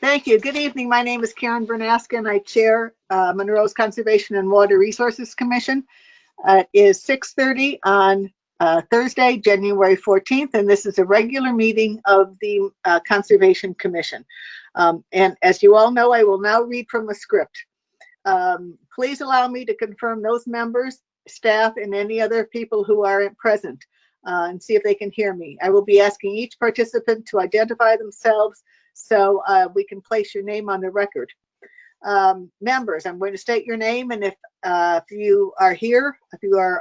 Thank you. Good evening. My name is Karen Bernaska, and I chair Monroe's Conservation and Water Resources Commission. It is 6:30 on Thursday, January 14th, and this is a regular meeting of the Conservation Commission. And as you all know, I will now read from a script. Please allow me to confirm those members, staff, and any other people who are present and see if they can hear me. I will be asking each participant to identify themselves so we can place your name on the record. Members, I'm going to state your name, and if you are here, if you are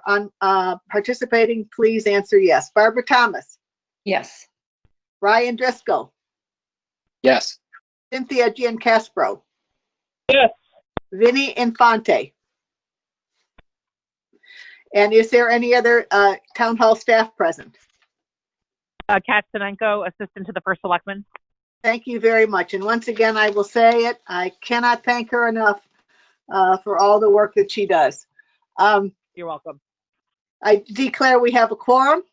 participating, please answer yes. Barbara Thomas. Yes. Ryan Driscoll. Yes. Cynthia Giancaspro. Yes. Vinnie Infante. And is there any other town hall staff present? Kat Sinenko, assistant to the first selectman. Thank you very much. And once again, I will say it, I cannot thank her enough for all the work that she does. You're welcome. I declare we have a quorum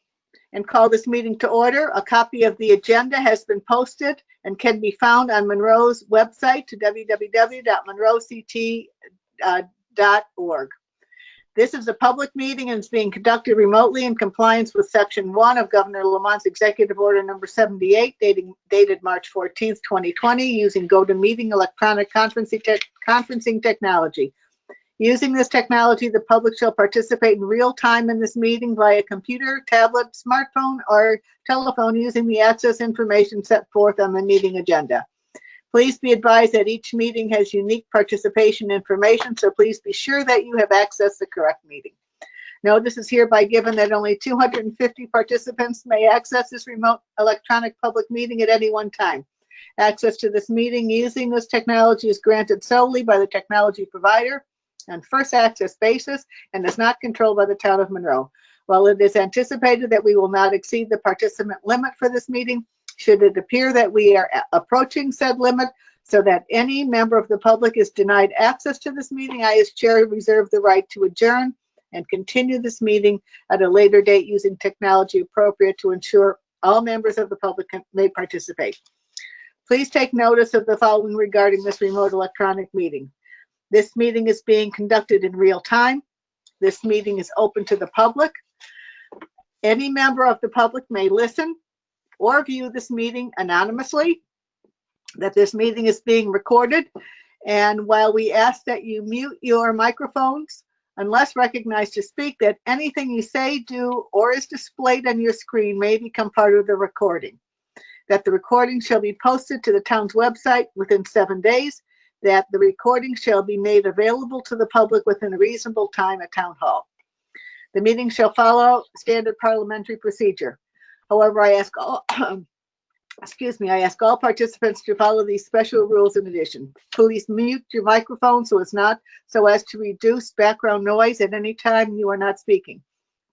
and call this meeting to order. A copy of the agenda has been posted and can be found on Monroe's website to www.monroect.org. This is a public meeting and is being conducted remotely in compliance with Section 1 of Governor Lamont's Executive Order Number 78, dated March 14th, 2020, using GoToMeeting electronic conferencing technology. Using this technology, the public shall participate in real time in this meeting via computer, tablet, smartphone, or telephone using the access information set forth on the meeting agenda. Please be advised that each meeting has unique participation information, so please be sure that you have accessed the correct meeting. Notice is hereby given that only 250 participants may access this remote electronic public meeting at any one time. Access to this meeting using this technology is granted solely by the technology provider on first access basis and is not controlled by the town of Monroe. While it is anticipated that we will not exceed the participant limit for this meeting, should it appear that we are approaching said limit so that any member of the public is denied access to this meeting, I as chair reserve the right to adjourn and continue this meeting at a later date using technology appropriate to ensure all members of the public may participate. Please take notice of the following regarding this remote electronic meeting. This meeting is being conducted in real time. This meeting is open to the public. Any member of the public may listen or view this meeting anonymously, that this meeting is being recorded. And while we ask that you mute your microphones, unless recognized to speak, that anything you say, do, or is displayed on your screen may become part of the recording. That the recording shall be posted to the town's website within 7 days, that the recording shall be made available to the public within a reasonable time at Town Hall. The meeting shall follow standard parliamentary procedure. However, I ask all, I ask all participants to follow these special rules in addition. Please mute your microphone so as to reduce background noise at any time you are not speaking.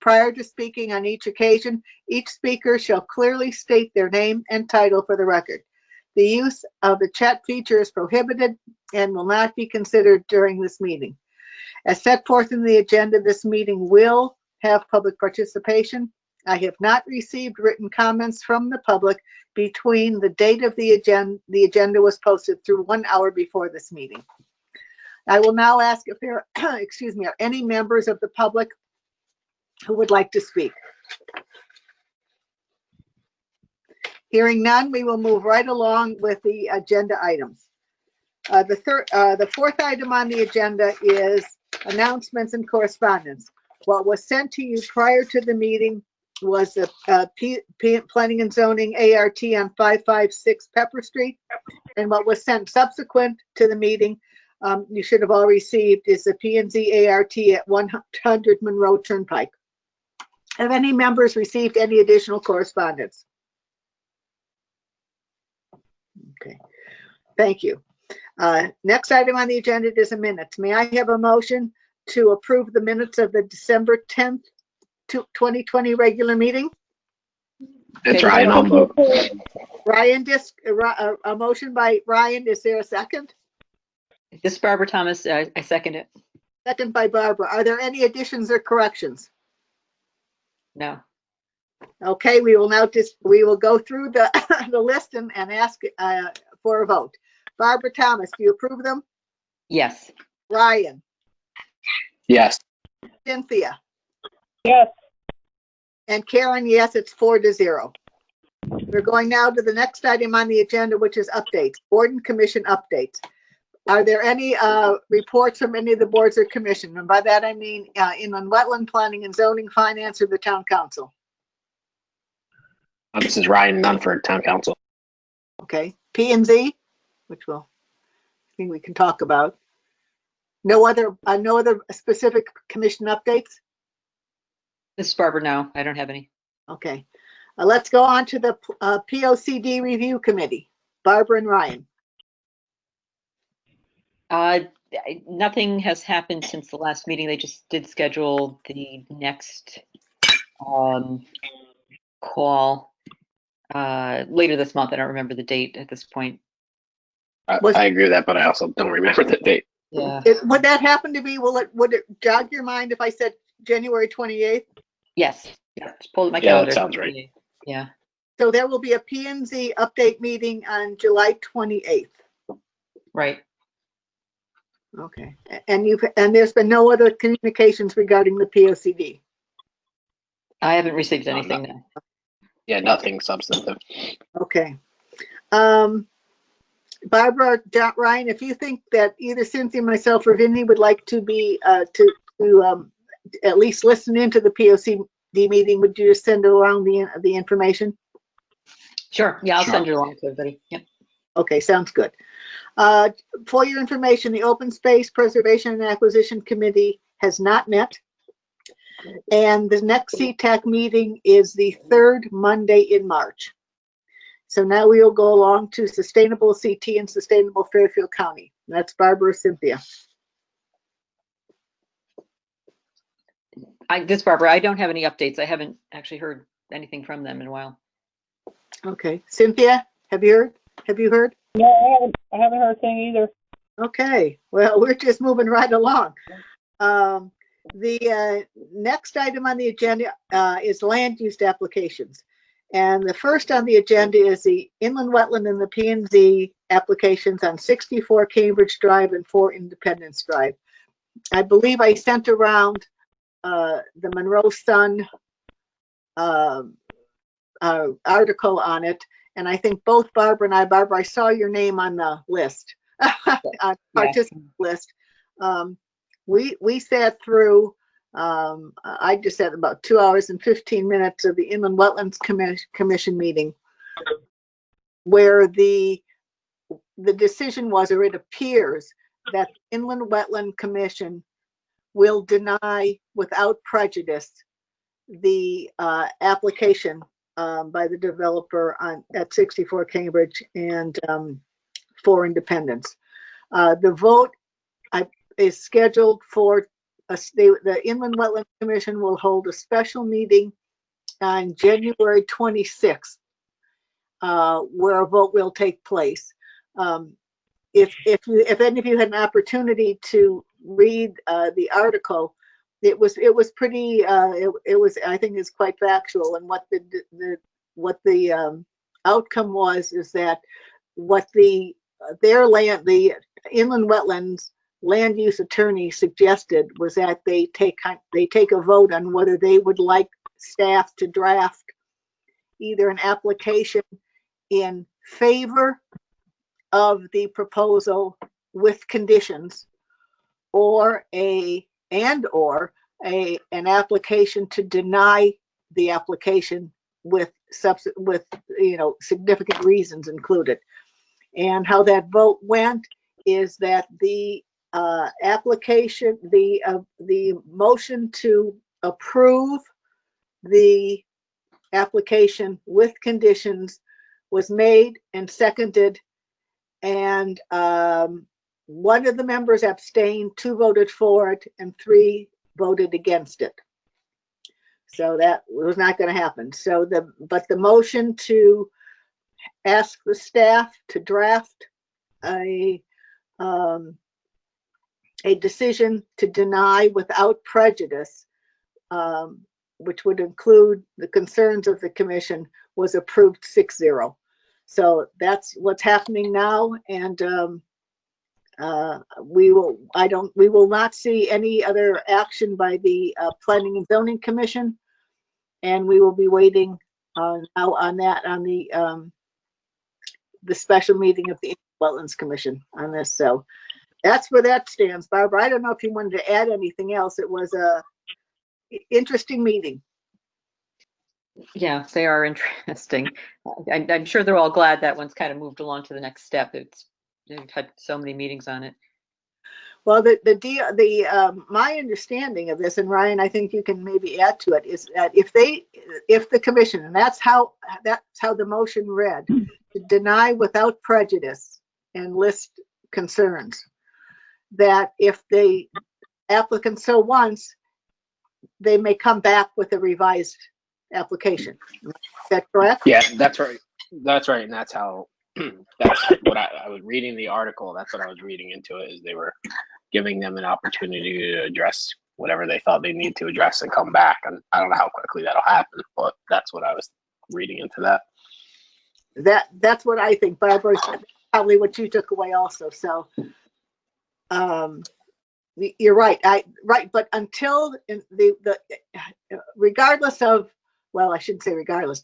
Prior to speaking on each occasion, each speaker shall clearly state their name and title for the record. The use of the chat feature is prohibited and will not be considered during this meeting. As set forth in the agenda, this meeting will have public participation. I have not received written comments from the public between the date of the agenda was posted through 1 hour before this meeting. I will now ask if there are any members of the public who would like to speak. Hearing none, we will move right along with the agenda items. The fourth item on the agenda is announcements and correspondence. What was sent to you prior to the meeting was the Planning and Zoning ART on 556 Pepper Street. And what was sent subsequent to the meeting, you should have all received, is the P&Z ART at 100 Monroe Turnpike. Have any members received any additional correspondence? Okay, thank you. Next item on the agenda is a minutes. May I have a motion to approve the minutes of the December 10th, 2020 regular meeting? It's Ryan. I'll move. Ryan, a motion by Ryan. Is there a second? This is Barbara Thomas. I second it. Second by Barbara. Are there any additions or corrections? No. Okay, we will now we will go through the the list and ask for a vote. Barbara Thomas, do you approve them? Yes. Ryan, Yes. Cynthia, Yes. and Karen, yes, it's 4-0. We're going now to the next item on the agenda, which is updates, board and commission updates. Are there any reports from any of the boards or commission? And by that, I mean inland wetland planning and zoning, finance, or the town council. This is Ryan Munford, Town Council. Okay, P and Z, which I think we can talk about. No other specific commission updates? This is Barbara. No, I don't have any. Okay, let's go on to the POCD review committee. Barbara and Ryan. Nothing has happened since the last meeting. They just did schedule the next call later this month. I don't remember the date at this point. I agree with that, but I also don't remember the date. Yeah. Would that happen to be, would it jog your mind if I said January 28th? Yes. Yeah. Just pulled my Yeah, calendar. that sounds right. Yeah. So there will be a P&Z update meeting on July 28th. Right. Okay, and there's been no other communications regarding the POCD. I haven't received No, anything now. Yeah, nothing substantive. Okay. Barbara, Ryan, if you think that either Cynthia, myself, or Vinny would like to be to at least listen into the POCD meeting, would you just send around the information? Sure. Yeah, I'll Sure. send it along to everybody. Yep. Okay, sounds good. For your information, the Open Space Preservation and Acquisition Committee has not met. And the next CTAC meeting is the third Monday in March. So now we will go along to Sustainable CT and Sustainable Fairfield County. That's Barbara, Cynthia. This is Barbara. I don't have any updates. I haven't actually heard anything from them in a while. Okay, Cynthia, have you heard? No, I haven't heard a thing either. Okay, well, we're just moving right along. The next item on the agenda is land use applications. And the first on the agenda is the inland wetland and the P&Z applications on 64 Cambridge Drive and 4 Independence Drive. I believe I sent around the Monroe Sun article on it. And I think both Barbara, I saw your name on the list, on participant list. We sat through, I just sat about 2 hours and 15 minutes of the Inland Wetlands Commission meeting, where the decision was, or it appears that the Inland Wetland Commission will deny without prejudice the application by the developer at 64 Cambridge and 4 Independence. The vote is scheduled for the Inland Wetland Commission will hold a special meeting on January 26th, where a vote will take place. If any of you had an opportunity to read the article, it was pretty. It was, I think, is quite factual. And what the outcome was is that what the inland wetlands land use attorney suggested was that they take a vote on whether they would like staff to draft either an application in favor of the proposal with conditions, or an application to deny the application with significant reasons included. And how that vote went is that the application, the motion to approve the application with conditions was made and seconded, and one of the members abstained, 2 voted for it, and 3 voted against it. So that was not going to happen. So the motion to ask the staff to draft a decision to deny without prejudice, which would include the concerns of the commission, was approved 6-0. So that's what's happening now, and we will not see any other action by the Planning and Zoning Commission, and we will be waiting now on the special meeting of the Wetlands Commission on this. So that's where that stands. Barbara, I don't know if you wanted to add anything else. It was a interesting meeting. Yeah, they are interesting. I'm sure they're all glad that one's kind of moved along to the next step. They've had so many meetings on it. Well, my understanding of this, and Ryan, I think you can maybe add to it, is that if the commission, and that's how the motion read, to deny without prejudice and list concerns, that if the applicant so wants, they may come back with a revised application. Is that correct? Yeah, that's right. That's right, and that's how. That's what I was reading the article. That's what I was reading into it. Is they were giving them an opportunity to address whatever they thought they need to address and come back. And I don't know how quickly that'll happen, but that's what I was reading into that. That's what I think, Barbara. Probably what you took away also. So, you're right. But until regardless of, well, I shouldn't say regardless,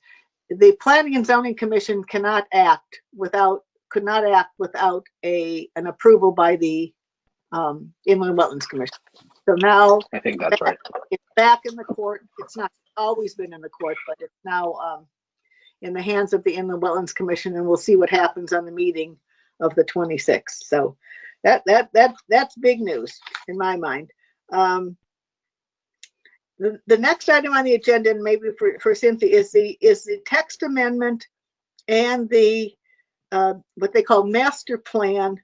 the Planning and Zoning Commission could not act without an approval by the Inland Wetlands Commission. So now I think that's right. it's back in the court. It's not always been in the court, but it's now in the hands of the Inland Wetlands Commission, and we'll see what happens on the meeting of the 26th. So that's big news in my mind. The next item on the agenda, and maybe for Cynthia, is the text amendment and the what they call master plan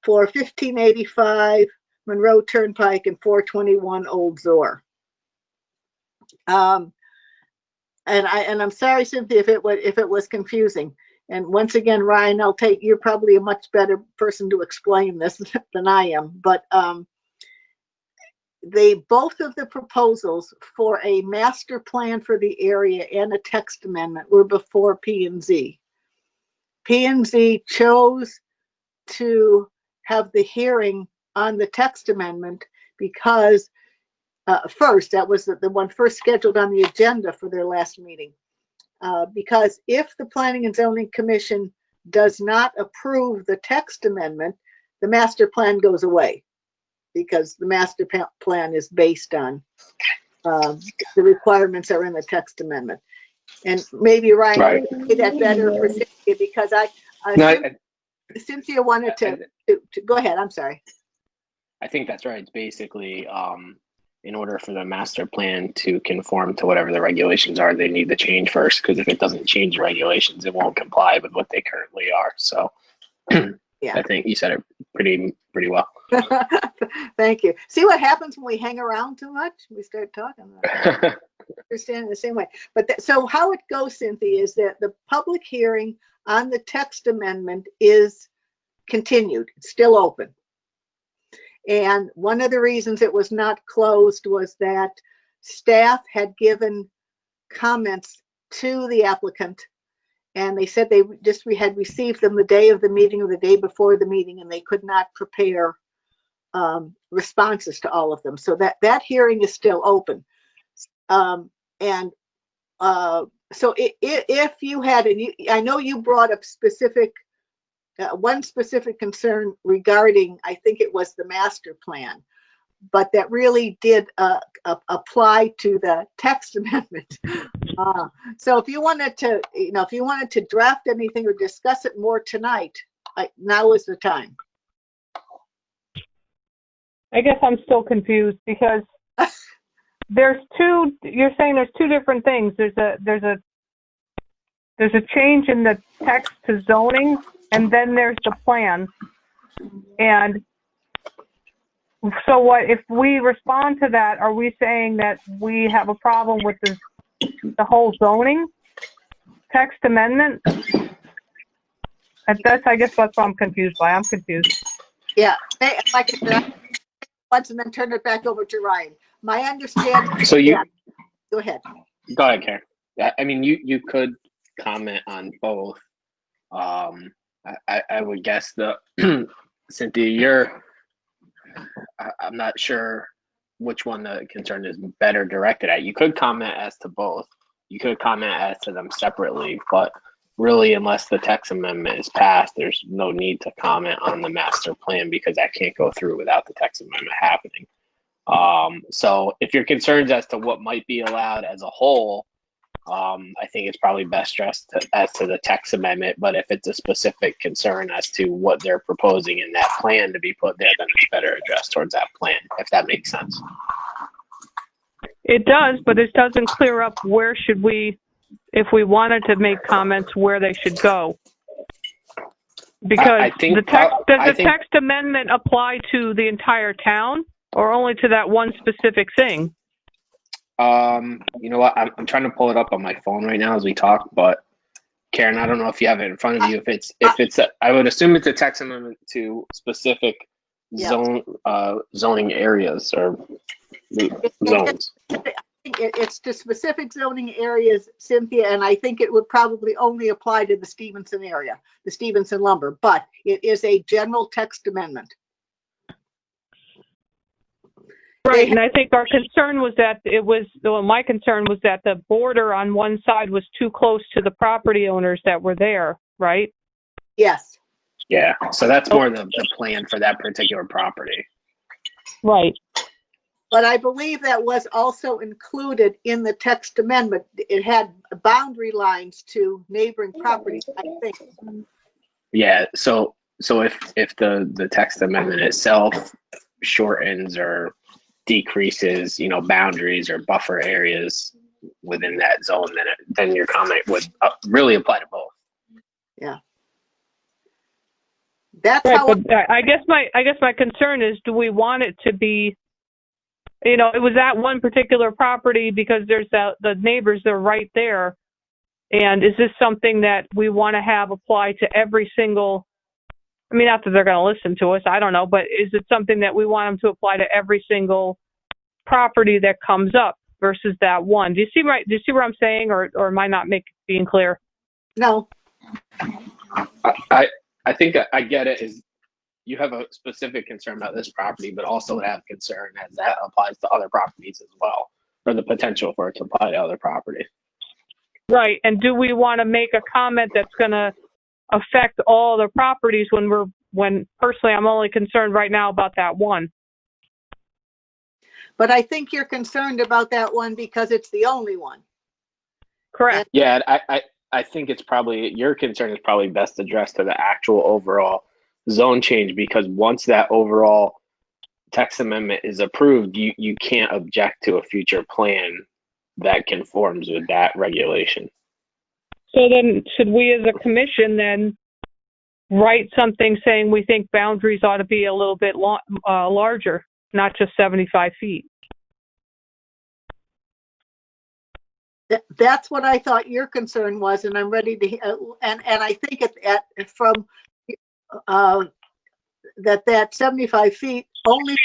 for 1585 Monroe Turnpike and 421 Old Zor. And I'm sorry, Cynthia, if it was confusing. And once again, Ryan, you're probably a much better person to explain this than I am. But both of the proposals for a master plan for the area and a text amendment were before P&Z. P&Z chose to have the hearing on the text amendment because first, that was the one first scheduled on the agenda for their last meeting. Because if the Planning and Zoning Commission does not approve the text amendment, the master plan goes away, because the master plan is based on the requirements that are in the text amendment. And maybe Ryan, Right. you can say that better for Cynthia, because Cynthia wanted to go ahead. I'm sorry. I think that's right. It's basically in order for the master plan to conform to whatever the regulations are, they need to change first, because if it doesn't change regulations, it won't comply with what they currently are. So yeah. I think you said it pretty well. Thank you. See what happens when we hang around too much? We start talking about it. Understand the same way. But so how it goes, Cynthia, is that the public hearing on the text amendment is continued. It's still open. And one of the reasons it was not closed was that staff had given comments to the applicant, and they said we had received them the day of the meeting or the day before the meeting, and they could not prepare responses to all of them. So that hearing is still open. So if you had, I know you brought up one specific concern regarding, I think it was the master plan, but that really did apply to the text amendment. So if you wanted to draft anything or discuss it more tonight, now is the time. I guess I'm still confused because you're saying there's two different things. There's a change in the text to zoning, and then there's the plan. And so what, if we respond to that, are we saying that we have a problem with the whole zoning text amendment? I guess that's what I'm confused by. I'm confused. Yeah, like I said, once and then turn it back over to Ryan. My understanding. So go ahead. Go ahead, Karen. I mean, you could comment on both. I would guess the Cynthia, I'm not sure which one the concern is better directed at. You could comment as to both. You could comment as to them separately, but really, unless the text amendment is passed, there's no need to comment on the master plan because that can't go through without the text amendment happening. So if your concerns as to what might be allowed as a whole, I think it's probably best stressed as to the text amendment, but if it's a specific concern as to what they're proposing in that plan to be put there, then it's better addressed towards that plan, if that makes sense. It does, but it doesn't clear up where should we, if we wanted to make comments, where they should go. Because I think does the text amendment apply to the entire town or only to that one specific thing? You know what? I'm trying to pull it up on my phone right now as we talk, but Karen, I don't know if you have it in front of you. I would assume it's a text amendment to specific zoning areas or zones. It's to specific zoning areas, Cynthia, and I think it would probably only apply to the Stevenson area, the Stevenson lumber, but it is a general text amendment. Right, and I think our concern was that my concern was that the border on one side was too close to the property owners that were there, right? Yes. Yeah, so that's more the plan for that particular property. Right. But I believe that was also included in the text amendment. It had boundary lines to neighboring properties, I think. Yeah, so if the text amendment itself shortens or decreases, boundaries or buffer areas within that zone, then your comment would really apply to both. Yeah. That's right, how. But I guess my concern is, do we want it to be? It was that one particular property because there's the neighbors that are right there. And is this something that we want to have apply to every single, I mean, not that they're going to listen to us, I don't know, but is it something that we want them to apply to every single property that comes up versus that one? Do you see what I'm saying, or am I not being clear? No. I think I get it. Is you have a specific concern about this property, but also have concern as that applies to other properties as well, or the potential for it to apply to other properties. Right, and do we want to make a comment that's going to affect all the properties when personally I'm only concerned right now about that one? But I think you're concerned about that one because it's the only one. Correct. Yeah, I think it's probably, your concern is probably best addressed to the actual overall zone change, because once that overall text amendment is approved, you can't object to a future plan that conforms with that regulation. So then should we as a commission then write something saying we think boundaries ought to be a little bit larger, not just 75 feet? That's what I thought your concern was, and I'm ready to. And I think from that 75 feet only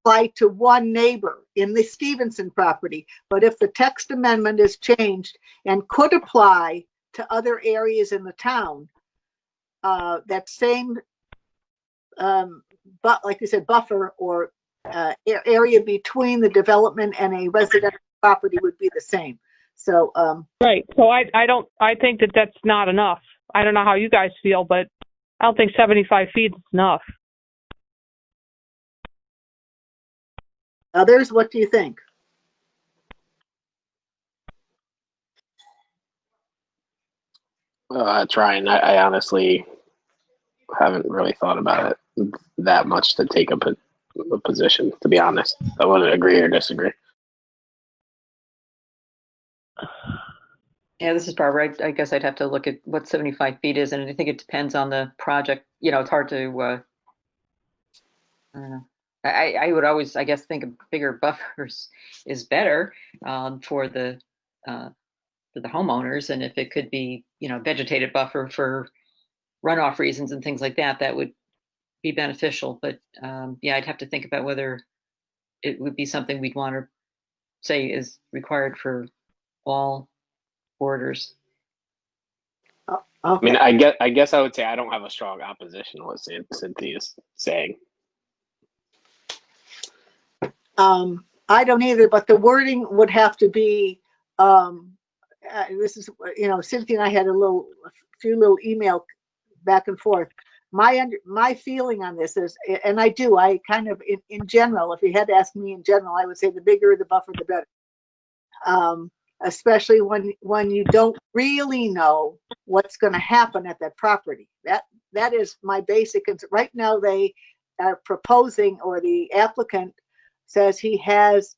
apply to one neighbor in the Stevenson property. But if the text amendment is changed and could apply to other areas in the town, that same, but like you said, buffer or area between the development and a residential property would be the same. So right. So I think that that's not enough. I don't know how you guys feel, but I don't think 75 feet is enough. Others, what do you think? Trying. I honestly haven't really thought about it that much to take a position, to be honest. I wouldn't agree or disagree. Yeah, this is Barbara. I guess I'd have to look at what 75 feet is, and I think it depends on the project. It's hard to, I don't know. I would always, I guess, think of bigger buffers is better for the homeowners, and if it could be, vegetated buffer for runoff reasons and things like that, that would be beneficial. But yeah, I'd have to think about whether it would be something we'd want to say is required for all borders. I mean, Okay. I guess I would say I don't have a strong opposition to what Cynthia's saying. I don't either, but the wording would have to be, this is, Cynthia and I had a few little email back and forth. My feeling on this is, and I kind of, in general, if you had to ask me in general, I would say the bigger the buffer, the better. Especially when you don't really know what's going to happen at that property. That is my basic concern. Right now, they are proposing, or the applicant says he has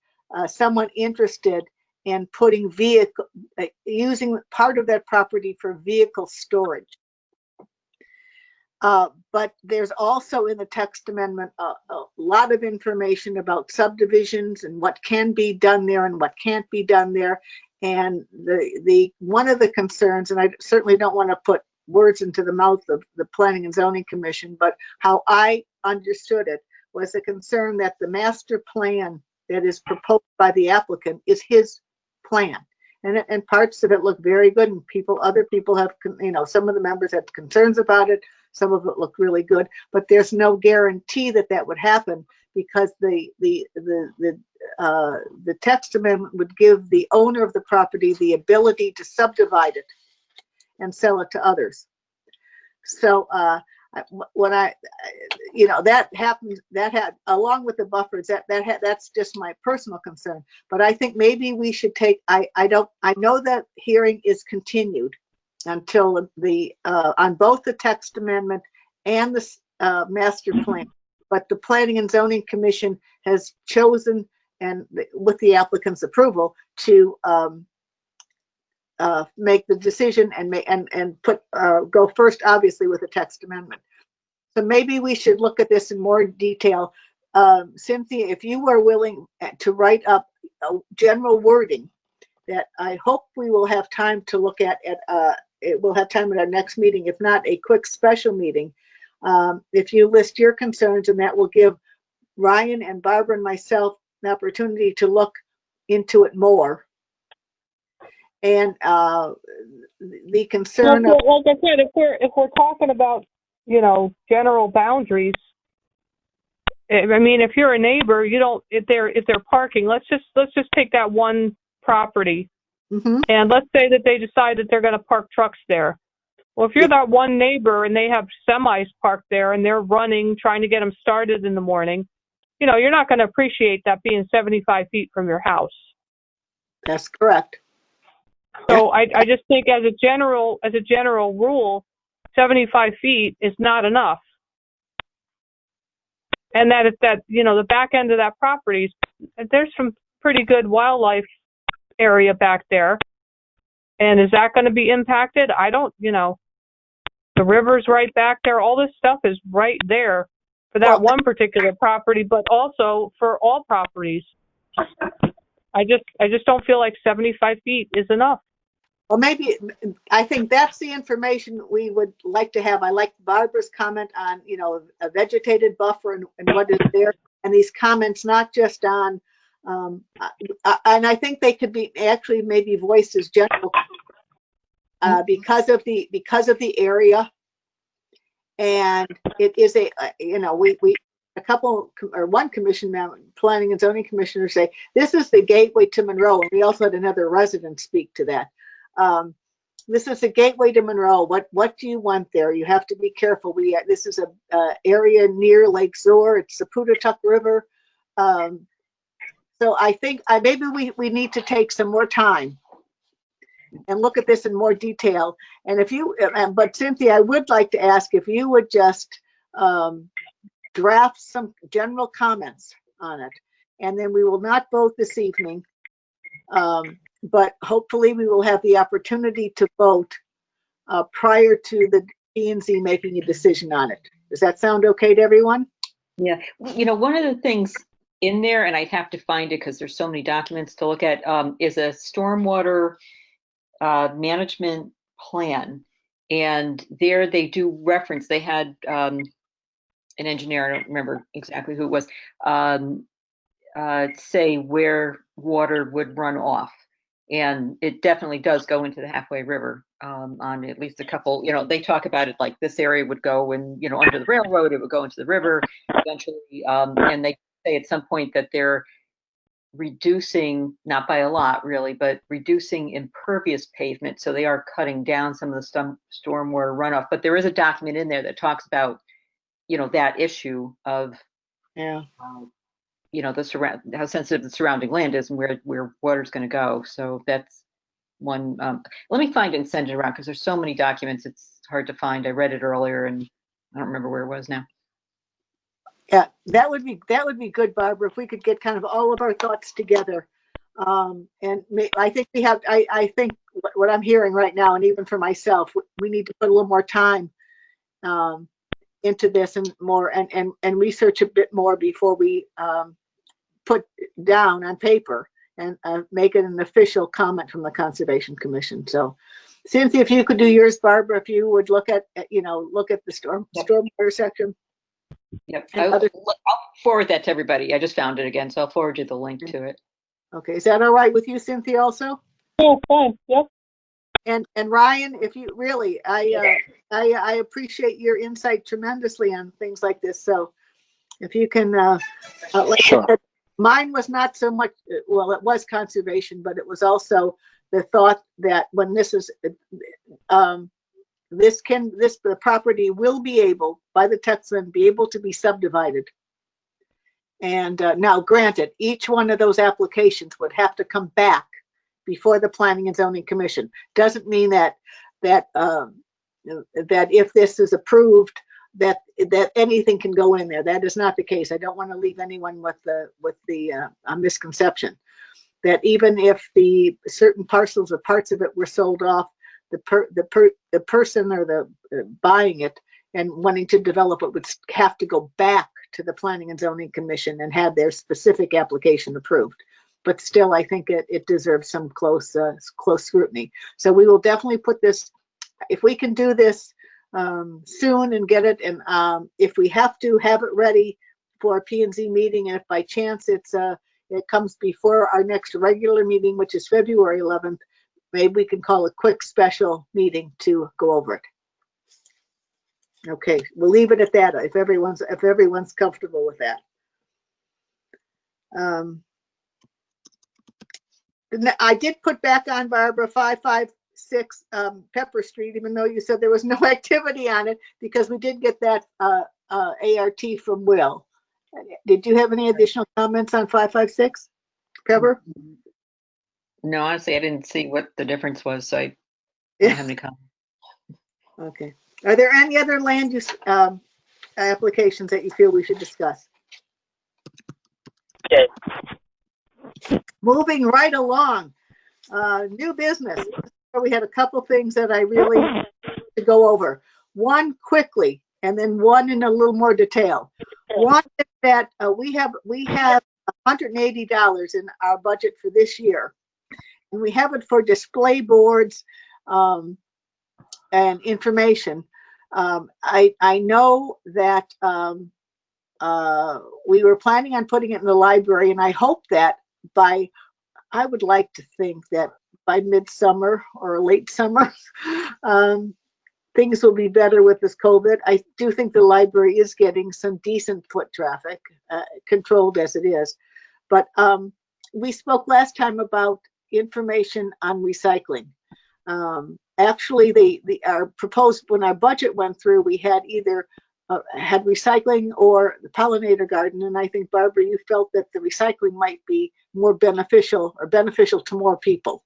someone interested in putting using part of that property for vehicle storage. But there's also in the text amendment a lot of information about subdivisions and what can be done there and what can't be done there. And the one of the concerns, and I certainly don't want to put words into the mouth of the Planning and Zoning Commission, but how I understood it was a concern that the master plan that is proposed by the applicant is his plan. And parts of it look very good, and other people have, some of the members have concerns about it. Some of it looked really good, but there's no guarantee that that would happen, because the text amendment would give the owner of the property the ability to subdivide it and sell it to others. So when that happens, along with the buffers, that's just my personal concern. But I think maybe we should take. I know that hearing is continued until on both the text amendment and the master plan. But the Planning and Zoning Commission has chosen, and with the applicant's approval, to make the decision and go first, obviously, with the text amendment. So maybe we should look at this in more detail. Cynthia, if you are willing to write up a general wording that I hope we will have time to look at we'll have time at our next meeting, if not a quick special meeting. If you list your concerns, and that will give Ryan and Barbara and myself an opportunity to look into it more. And the concern of, like I said, if we're talking about, general boundaries, I mean, if you're a neighbor, if they're parking, let's just take that one property. mm-hmm. And let's say that they decide that they're going to park trucks there. Well, if you're that one neighbor and they have semis parked there and they're running, trying to get them started in the morning, you're not going to appreciate that being 75 feet from your house. That's correct. So I just think as a general rule, 75 feet is not enough. And that the back end of that property, there's some pretty good wildlife area back there. And is that going to be impacted? I don't, the river's right back there. All this stuff is right there for that one particular property, but also for all properties. I just don't feel like 75 feet is enough. Well, maybe, I think that's the information we would like to have. I like Barbara's comment on, a vegetated buffer and what is there. And these comments, not just on, and I think they could be actually maybe voiced as general, because of the area. And it is one commission member, Planning and Zoning Commissioner, say this is the gateway to Monroe. And we also had another resident speak to that. This is a gateway to Monroe. What do you want there? You have to be careful. This is a area near Lake Zor. It's the Putatuck River. So I think maybe we need to take some more time and look at this in more detail. And but Cynthia, I would like to ask if you would just draft some general comments on it, and then we will not vote this evening. But hopefully we will have the opportunity to vote prior to the P&Z making a decision on it. Does that sound okay to everyone? Yeah. One of the things in there, and I'd have to find it because there's so many documents to look at, is a stormwater management plan. And there they do reference, they had an engineer, I don't remember exactly who it was, say where water would run off. And it definitely does go into the Halfway River. on at least a couple, they talk about it like this area would go and, under the railroad, it would go into the river eventually. And they say at some point that they're reducing, not by a lot really, but reducing impervious pavement. So they are cutting down some of the stormwater runoff. But there is a document in there that talks about, that issue of, Yeah. how sensitive the surrounding land is and where water's going to go. So that's one. Let me find it and send it around because there's so many documents. It's hard to find. I read it earlier and I don't remember where it was now. Yeah, that would be good, Barbara, if we could get kind of all of our thoughts together. I think I think what I'm hearing right now, and even for myself, we need to put a little more time into this and more and research a bit more before we put down on paper and make it an official comment from the Conservation Commission. So, Cynthia, if you could do yours, Barbara, if you would look at the stormwater section. Yep. And I'll forward that to everybody. I just found it again, so I'll forward you the link to it. Okay, is that all right with you, Cynthia, also? Yeah, fine, yep. And Ryan, if you really, I appreciate your insight tremendously on things like this. So if you can, like Sure. I said, mine was not so much, well, it was conservation, but it was also the thought that when this is, the property will be able, by the Texan, be able to be subdivided. And now granted, each one of those applications would have to come back before the Planning and Zoning Commission. Doesn't mean that if this is approved, that anything can go in there. That is not the case. I don't want to leave anyone with the misconception that even if the certain parcels or parts of it were sold off, the person or the buying it and wanting to develop it would have to go back to the Planning and Zoning Commission and have their specific application approved. But still, I think it deserves some close scrutiny. So we will definitely put this, if we can do this soon and get it, and if we have to have it ready for a P&Z meeting, and if by chance it comes before our next regular meeting, which is February 11th, maybe we can call a quick special meeting to go over it. Okay, we'll leave it at that if everyone's comfortable with that. I did put back on, Barbara, 556 Pepper Street, even though you said there was no activity on it, because we did get that ART from Will. Did you have any additional comments on 556 Pepper? No, honestly, I didn't see what the difference was, so I don't have any comments. Okay. Are there any other land use applications that you feel we should discuss? Okay. Moving right along, new business. We had a couple things that I really to go over. One quickly, and then one in a little more detail. One is that we have $180 in our budget for this year, and we have it for display boards and information. I know that we were planning on putting it in the library, and I hope that I would like to think that by midsummer or late summer, things will be better with this COVID. I do think the library is getting some decent foot traffic, controlled as it is. But we spoke last time about information on recycling. Actually, our proposed, when our budget went through, we had either had recycling or the pollinator garden. And I think, Barbara, you felt that the recycling might be more beneficial to more people.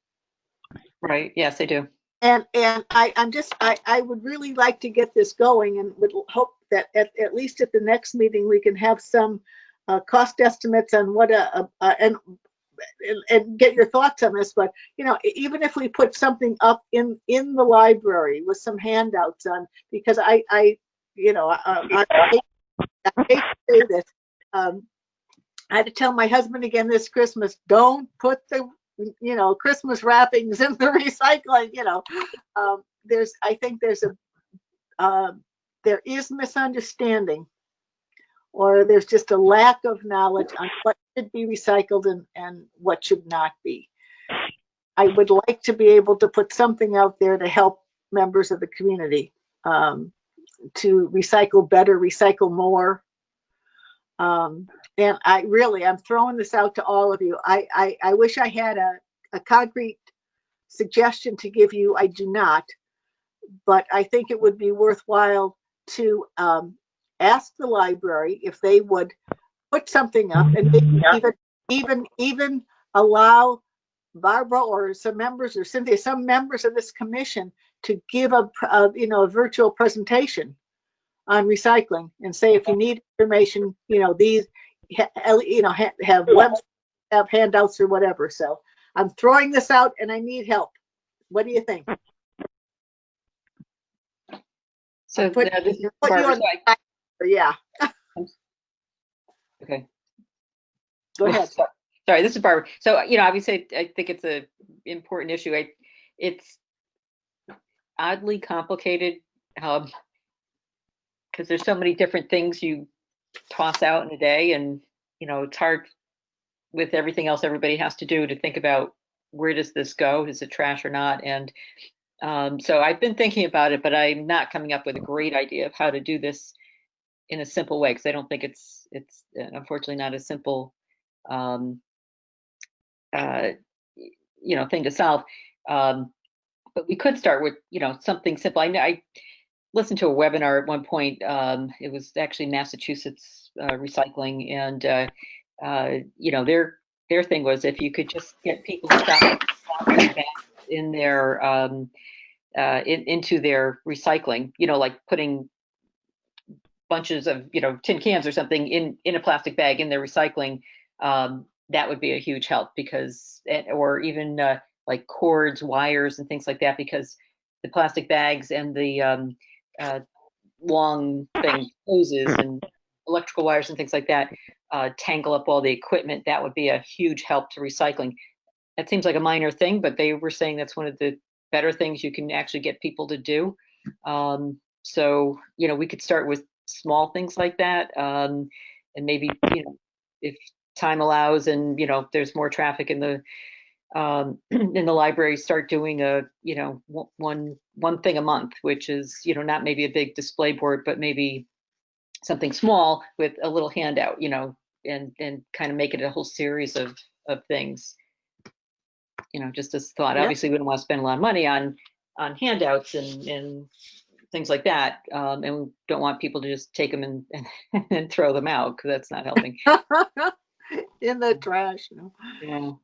Right. Yes, I do. And I would really like to get this going, and would hope that at least at the next meeting we can have some cost estimates on what and get your thoughts on this. But even if we put something up in the library with some handouts on, because I hate to say this. I had to tell my husband again this Christmas, don't put the Christmas wrappings in the recycling. I think there is misunderstanding, or there's just a lack of knowledge on what should be recycled and what should not be. I would like to be able to put something out there to help members of the community to recycle better, recycle more. And I'm throwing this out to all of you. I wish I had a concrete suggestion to give you. I do not, but I think it would be worthwhile to ask the library if they would put something up, and maybe even allow Barbara or some members, or Cynthia, some members of this commission to give a virtual presentation on recycling, and say, if you need information, these have webs, have handouts or whatever. So I'm throwing this out, and I need help. What do you think? So Put- now this is put you Barbara. on- So Yeah, okay. go ahead. Sorry, this is Barbara. So, obviously, I think it's a important issue. It's oddly complicated because there's so many different things you toss out in a day, and it's hard with everything else everybody has to do to think about, where does this go? Is it trash or not? And so I've been thinking about it, but I'm not coming up with a great idea of how to do this in a simple way, because I don't think it's unfortunately not a simple thing to solve. But we could start with something simple. I listened to a webinar at one point. It was actually Massachusetts Recycling, and their thing was, if you could just get people to stop putting bags in their into their recycling, like putting bunches of tin cans or something in a plastic bag in their recycling, that would be a huge help, because or even like cords, wires, and things like that, because the plastic bags and the long thing hoses and electrical wires and things like that tangle up all the equipment. That would be a huge help to recycling. That seems like a minor thing, but they were saying that's one of the better things you can actually get people to do. So we could start with small things like that, and maybe if time allows, and there's more traffic in the library, start doing a one thing a month, which is not maybe a big display board, but maybe something small with a little handout, and kind of make it a whole series of things. Just as thought. Yeah. Obviously, we don't want to spend a lot of money on handouts and things like that, and we don't want people to just take them and throw them out, because that's not helping. In the trash.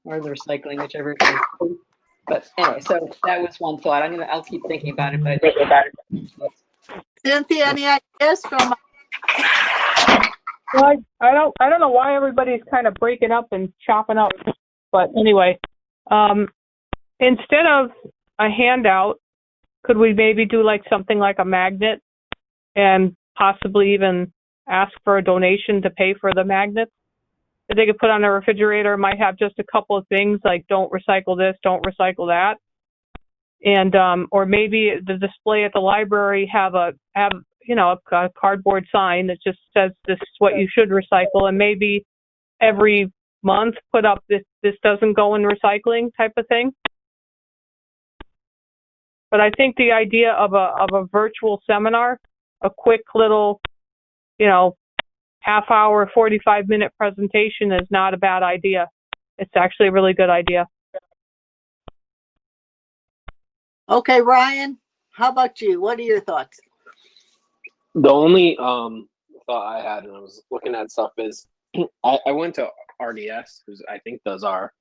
Or the recycling, whichever. But anyway, so that was one thought. I'll keep thinking about it. But Cynthia, any ideas from? Well, I don't know why everybody's kind of breaking up and chopping up, but anyway, instead of a handout, could we maybe do like something like a magnet, and possibly even ask for a donation to pay for the magnets that they could put on the refrigerator? It might have just a couple of things like, don't recycle this, don't recycle that. And or maybe the display at the library have a cardboard sign that just says this is what you should recycle, and maybe every month put up this doesn't go in recycling type of thing. But I think the idea of a virtual seminar, a quick little, half hour, 45-minute presentation is not a bad idea. It's actually a really good idea. Okay, Ryan, how about you? What are your thoughts? The only thought I had when I was looking at stuff is I went to RDS, who I think does our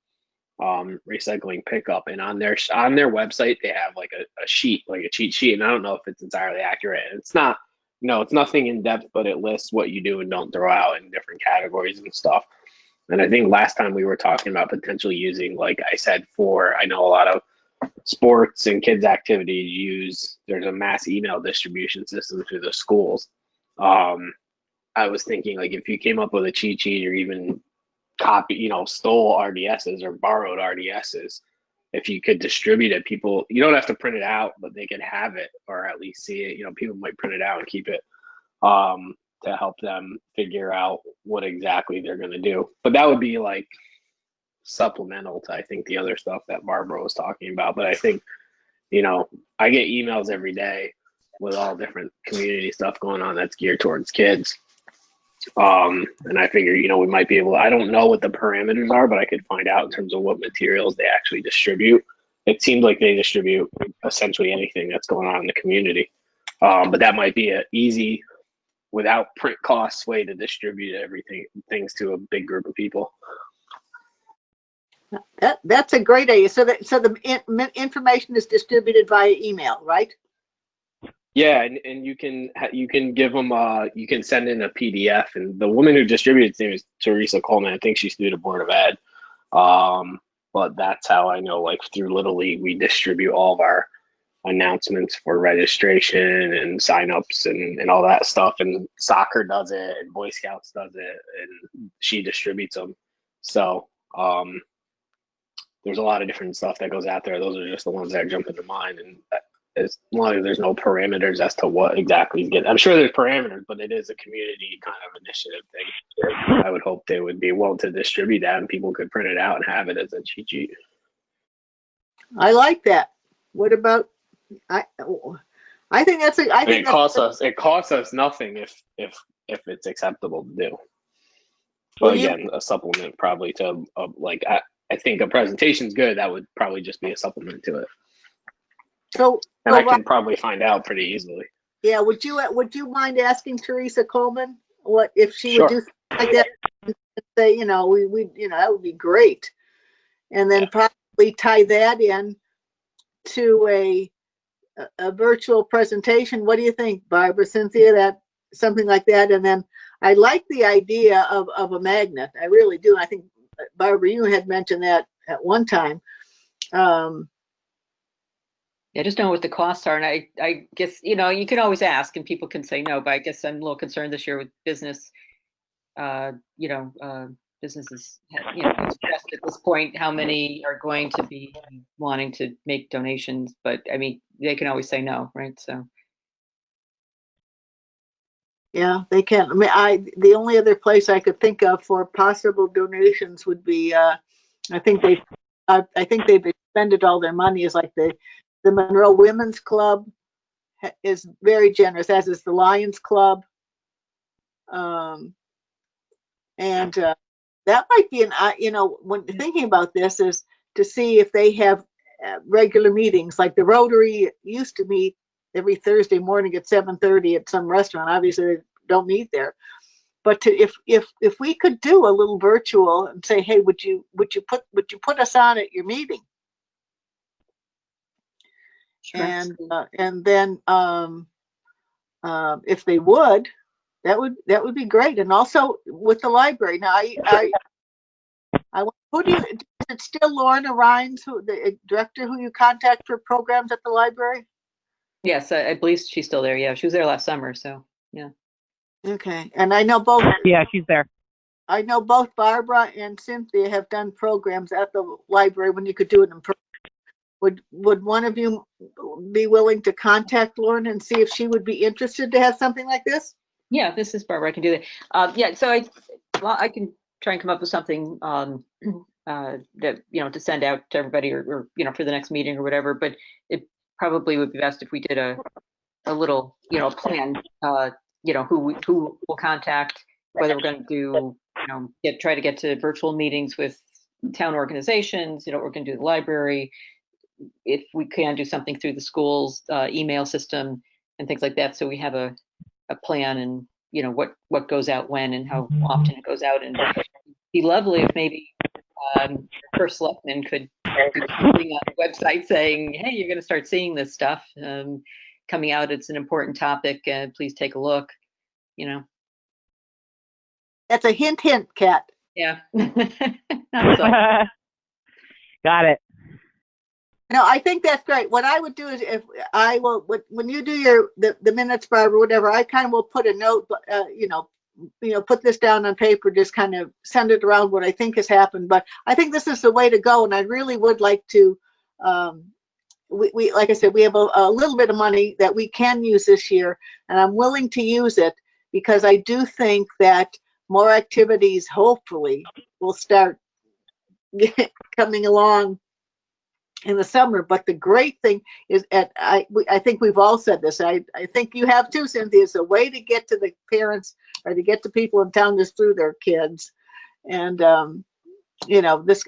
recycling pickup, and on their website they have like a sheet, like a cheat sheet, and I don't know if it's entirely accurate. It's not, it's nothing in depth, but it lists what you do and don't throw out in different categories and stuff. And I think last time we were talking about potentially using, like I said, I know a lot of sports and kids activities there's a mass email distribution system through the schools. I was thinking, like, if you came up with a cheat sheet, or even stole RDSs or borrowed RDSs, if you could distribute it, people, you don't have to print it out, but they could have it, or at least see it. People might print it out and keep it, to help them figure out what exactly they're going to do. But that would be like supplemental to, I think, the other stuff that Barbara was talking about. But I think you know, I get emails every day with all different community stuff going on that's geared towards kids. And I figure, you know, we might be able, I don't know what the parameters are, but I could find out in terms of what materials they actually distribute. It seems like they distribute essentially anything that's going on in the community. But that might be an easy, without print costs way to distribute things to a big group of people. That's a great idea. So the information is distributed via email, right? Yeah, and you can give them you can send in a PDF, and the woman who distributed his name is Teresa Coleman. I think she's through the Board of Ed. But that's how I know, like through Little League, we distribute all of our announcements for registration and signups and all that stuff. And soccer does it, and Boy Scouts does it, and she distributes them. So there's a lot of different stuff that goes out there. Those are just the ones that jump into mind, and as long as there's no parameters as to what exactly is getting, I'm sure there's parameters, but it is a community kind of initiative thing. I would hope they would be willing to distribute that and people could print it out and have it as a cheat sheet. I like that. What about, I think that's a, I think it costs us nothing if it's acceptable to do. Well, But again, a supplement probably to like I think a presentation's good. That would probably just be a supplement to it. So, and I can probably find out pretty easily. Yeah, would you mind asking Teresa Coleman what if she Sure. would do something like that? And say, you know, we you know, that would be great, and then probably tie that in to a virtual presentation. What do you think, Barbara, Cynthia? That something like that, and then I like the idea of a magnet. I really do. I think Barbara, you had mentioned that at one time. I just know what the costs are, and I guess, you know, you can always ask and people can say no, but I guess I'm a little concerned this year with business, businesses, you know, it's just at this point how many are going to be wanting to make donations, but I mean, they can always say no, right? So. Yeah, they can. I mean, the only other place I could think of for possible donations would be, I think they've expended all their money. Is like the Monroe Women's Club is very generous, as is the Lions Club, and that might be you know, when thinking about this is to see if they have regular meetings. Like the Rotary used to meet every Thursday morning at 7:30 at some restaurant. Obviously, they don't meet there. But if we could do a little virtual and say, hey, would you put us on at your meeting? Sure. And then if they would, that would be great. And also with the library. Now who do you, is it still Lorna Rhines, the director, who you contact for programs at the library? Yes, I believe she's still there. Yeah, she was there last summer, so yeah. Okay, and I know both. Yeah, she's there. I know both Barbara and Cynthia have done programs at the library when you could do it in person. Would one of you be willing to contact Lauren and see if she would be interested to have something like this? Yeah, this is Barbara. I can do that. Yeah, so I can try and come up with something that, you know, to send out to everybody or you know, for the next meeting or whatever. But it probably would be best if we did a little, you know, plan. You know, who we'll contact, whether we're going to do, you know, try to get to virtual meetings with town organizations. You know, we're going to do the library. If we can do something through the school's email system and things like that, so we have a plan and, you know, what goes out when and how often it goes out. And it'd be lovely if maybe first selectman could do something on the website saying, hey, you're going to start seeing this stuff coming out. It's an important topic. Please take a look, you know. That's a hint, Kat. Yeah. Got it. No, I think that's great. What I would do is when you do the minutes, Barbara, whatever, I kind of will put a note, you know, put this down on paper, just kind of send it around what I think has happened. But I think this is the way to go. And I really would like to, we like I said, we have a little bit of money that we can use this year, and I'm willing to use it because I do think that more activities hopefully will start coming along in the summer. But the great thing is, I think we've all said this. I think you have too, Cynthia. It's a way to get to the parents or to get to people in town just through their kids. And you know, if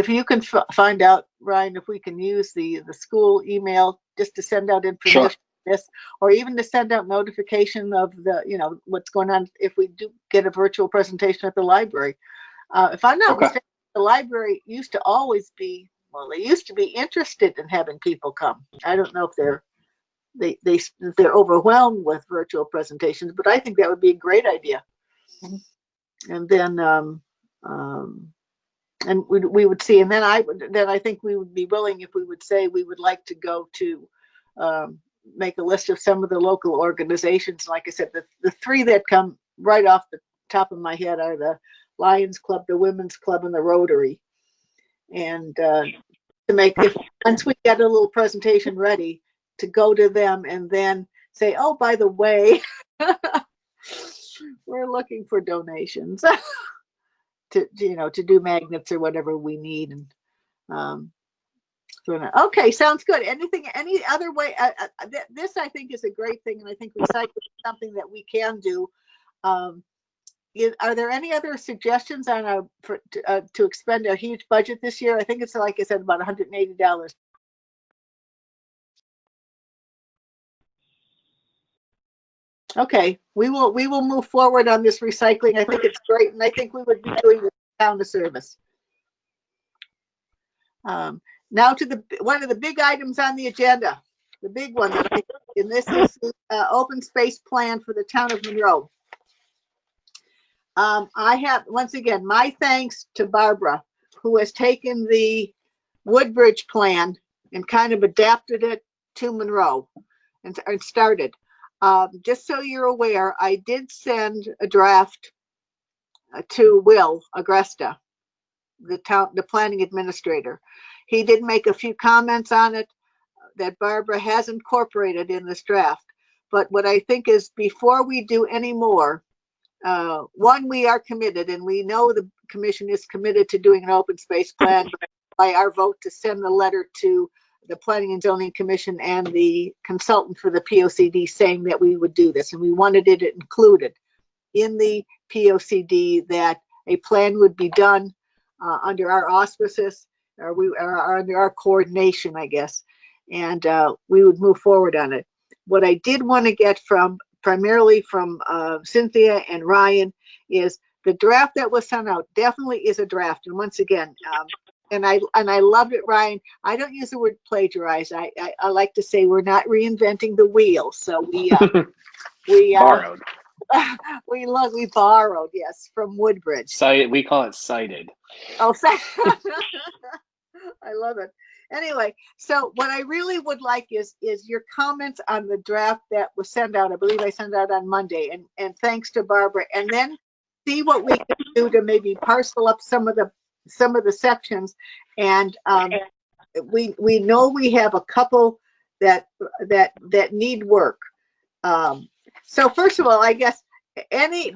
you can find out, Ryan, if we can use the school email just to send out information. Sure. This, or even to send out notification of the, you know, what's going on if we do get a virtual presentation at the library. If I'm not Okay. mistaken, the library used to always be, well, they used to be interested in having people come. I don't know if they're overwhelmed with virtual presentations, but I think that would be a great idea. And then and we would see, and then I think we would be willing if we would say we would like to go to make a list of some of the local organizations. Like I said, the three that come right off the top of my head are the Lions Club, the Women's Club, and the Rotary. And to make, if once we get a little presentation ready, to go to them and then say, oh, by the way, we're looking for donations to, you know, to do magnets or whatever we need. And okay, sounds good. Any other way? This I think is a great thing, and I think recycling is something that we can do. Are there any other suggestions on to expend a huge budget this year? I think it's, like I said, about $180. Okay, we will move forward on this recycling. I think it's great, and I think we would be doing this town a service. Now to one of the big items on the agenda, the big one, and this is the open space plan for the town of Monroe. I have, once again, my thanks to Barbara, who has taken the Woodbridge plan and kind of adapted it to Monroe and started. Just so you're aware, I did send a draft to Will Agresta, the planning administrator. He did make a few comments on it that Barbara has incorporated in this draft. But what I think is, before we do any more, one, we are committed, and we know the commission is committed to doing an open space plan by our vote to send the letter to the Planning and Zoning Commission and the consultant for the POCD saying that we would do this. And we wanted it included in the POCD that a plan would be done under our auspices, or under our coordination, I guess, and we would move forward on it. What I did want to get primarily from Cynthia and Ryan is the draft that was sent out definitely is a draft. And once again, and I loved it, Ryan. I don't use the word plagiarize. I like to say we're not reinventing the wheel. So we Borrowed. we borrowed, yes, from Woodbridge. We call it cited. Oh, I love it. Anyway, so what I really would like is your comments on the draft that was sent out. I believe I sent out on Monday, and thanks to Barbara. And then see what we can do to maybe parcel up some of the sections. And we know we have a couple that need work. So first of all, I guess any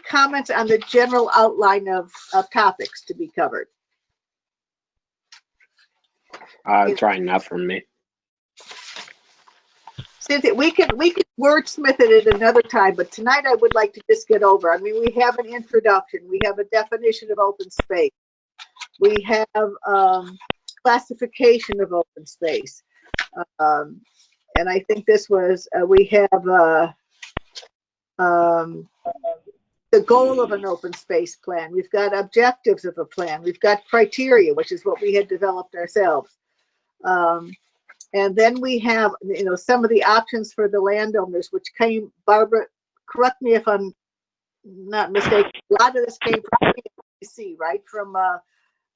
comments on the general outline of topics to be covered? Trying not from me. Cynthia, we could wordsmith it at another time, but tonight I would like to just get over. I mean, we have an introduction, we have a definition of open space, we have classification of open space, and I think this was we have the goal of an open space plan. We've got objectives of a plan. We've got criteria, which is what we had developed ourselves. And then we have, some of the options for the landowners, which came, Barbara, correct me if I'm not mistaken, a lot of this came from PCC, right? From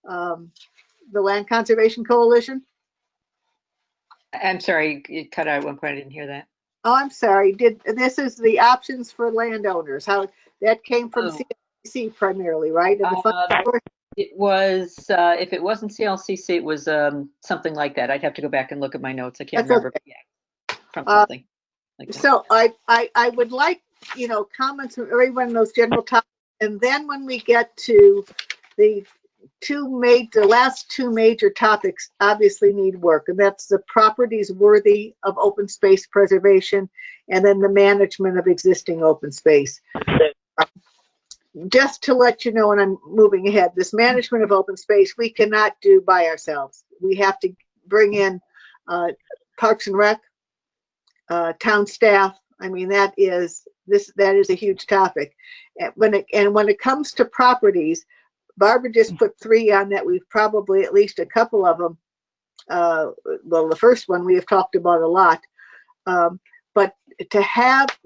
the Land Conservation Coalition? I'm sorry, it cut out at one point. I didn't hear that. Oh, I'm sorry. This is the options for landowners. How that came from CLCC primarily, right? It was, if it wasn't CLCC, it was something like that. I'd have to go back and look at my notes. I can't remember. Okay. Yeah, from something like that. So I would like, comments from everyone on those general topics. And then when we get to the the last two major topics obviously need work, and that's the properties worthy of open space preservation and then the management of existing open space. Just to let you know, and I'm moving ahead, this management of open space we cannot do by ourselves. We have to bring in Parks and Rec, town staff. I mean, that is a huge topic. And when it comes to properties, Barbara just put 3 on that. We've probably at least a couple of them. Well, the first one we have talked about a lot. But to have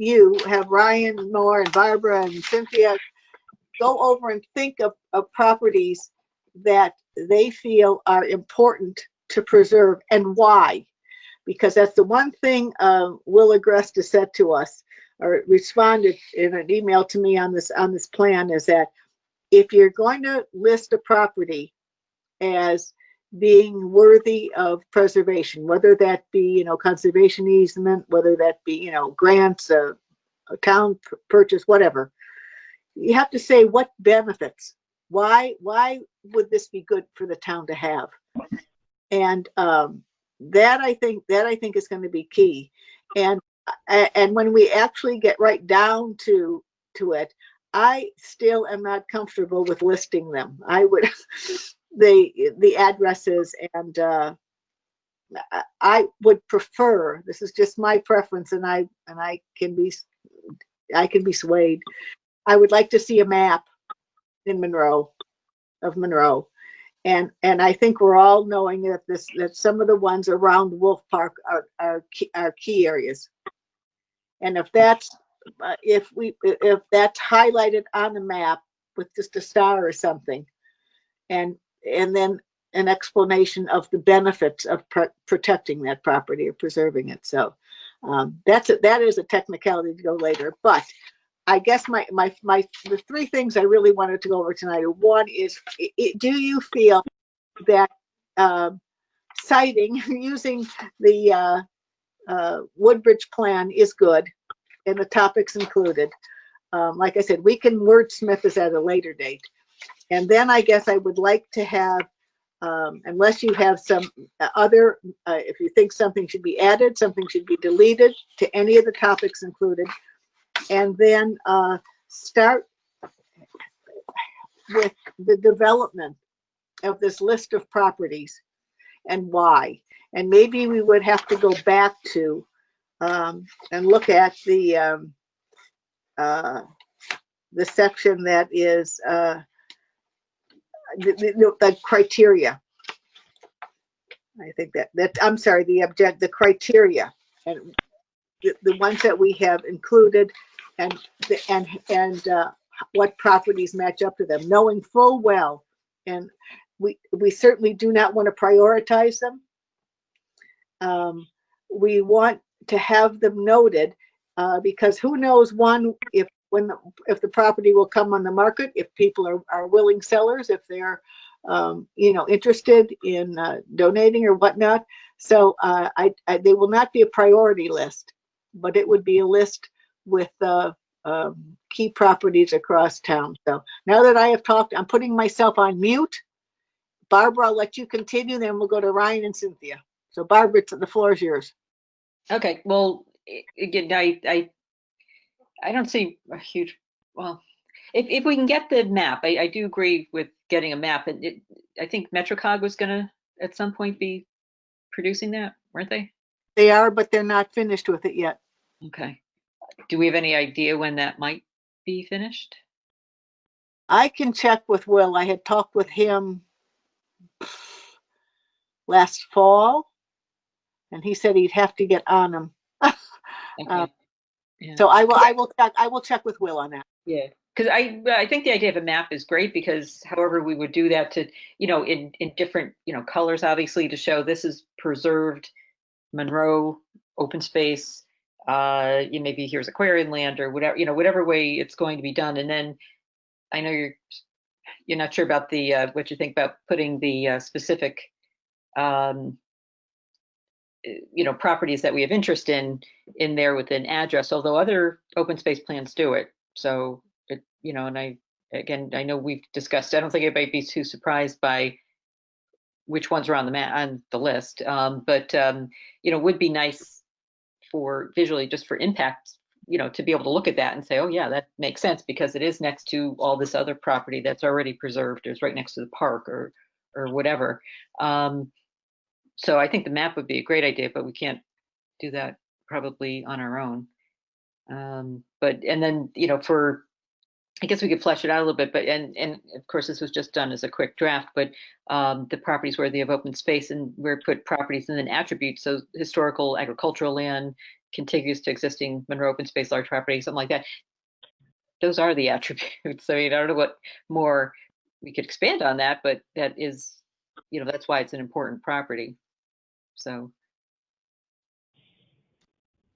Ryan Moore and Barbara and Cynthia go over and think of properties that they feel are important to preserve and why. Because that's the one thing Will Agresta said to us, or responded in an email to me on this plan, is that if you're going to list a property as being worthy of preservation, whether that be, conservation easement, whether that be, grants, a town purchase, whatever, you have to say what benefits. Why would this be good for the town to have? And that I think is going to be key. And when we actually get right down to it, I still am not comfortable with listing them. I would the addresses, and I would prefer, this is just my preference, and I can be swayed. I would like to see a map in Monroe. And I think we're all knowing that some of the ones around Wolf Park are key areas. And if that's highlighted on the map with just a star or something, and then an explanation of the benefits of protecting that property or preserving it. So that is a technicality to go later. But I guess the 3 things I really wanted to go over tonight. One is, do you feel that citing using the Woodbridge plan is good and the topics included? Like I said, we can wordsmith this at a later date. And then I guess I would like to have, unless you have some other, if you think something should be added, something should be deleted to any of the topics included, and then start with the development of this list of properties and why. And maybe we would have to go back to and look at the section that is the criteria. I think that I'm sorry, the criteria, and the ones that we have included, and what properties match up to them, knowing full well, and we certainly do not want to prioritize them. We want to have them noted because who knows, if the property will come on the market, if people are willing sellers, if they're interested in donating or whatnot. So they will not be a priority list, but it would be a list with key properties across town. So now that I have talked, I'm putting myself on mute. Barbara, I'll let you continue, then we'll go to Ryan and Cynthia. So Barbara, the floor is yours. Okay, well, again, I don't see a huge, well, if we can get the map, I do agree with getting a map. And I think MetroCog was gonna at some point be producing that, weren't they? They are, but they're not finished with it yet. Okay. Do we have any idea when that might be finished? I can check with Will. I had talked with him last fall, and he said he'd have to get on them. Okay. Yeah. So I will check with Will on that. Yeah, because I think the idea of a map is great, because however we would do that to, in different, colors, obviously, to show this is preserved Monroe open space, maybe here's aquarium land or whatever, whatever way it's going to be done. And then I know you're not sure about the what you think about putting the specific properties that we have interest in there with an address, although other open space plans do it. So and I again, I know we've discussed, I don't think anybody be too surprised by which ones are on the list. But would be nice for visually, just for impact, to be able to look at that and say, oh yeah, that makes sense because it is next to all this other property that's already preserved, or is right next to the park or whatever. So I think the map would be a great idea, but we can't do that probably on our own. And then, I guess we could flesh it out a little bit, but and of course this was just done as a quick draft, but the properties where they have open space and where put properties and then attributes, so historical agricultural land, contiguous to existing Monroe open space, large property, something like that. Those are the attributes. I mean, I don't know what more we could expand on that, but that is, that's why it's an important property. So.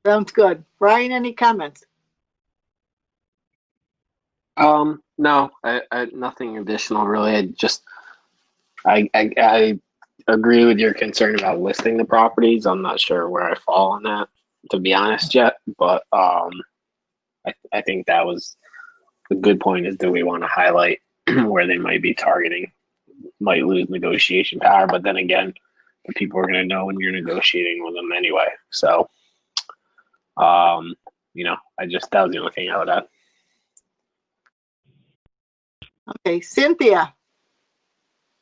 Sounds good. Brian, any comments? No, I nothing additional really. I agree with your concern about listing the properties. I'm not sure where I fall on that, to be honest, yet. But I think that was the good point. Is, do we want to highlight where they might be targeting, might lose negotiation power? But then again, the people are going to know when you're negotiating with them anyway. So, that was the only thing I would add. Okay, Cynthia.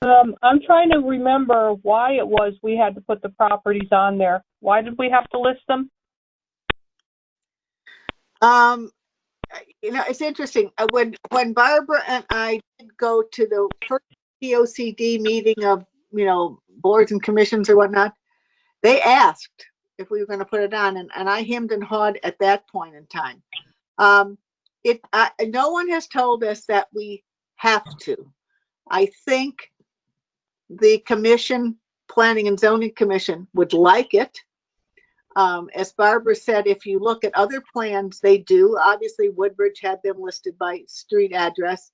I'm trying to remember why it was we had to put the properties on there. Why did we have to list them? It's interesting. When Barbara and I did go to the first POCD meeting of, boards and commissions or whatnot, they asked if we were going to put it on, and I hemmed and hawed at that point in time. No one has told us that we have to. I think the commission, Planning and Zoning Commission, would like it. As Barbara said, if you look at other plans, they do. Obviously, Woodbridge had them listed by street address.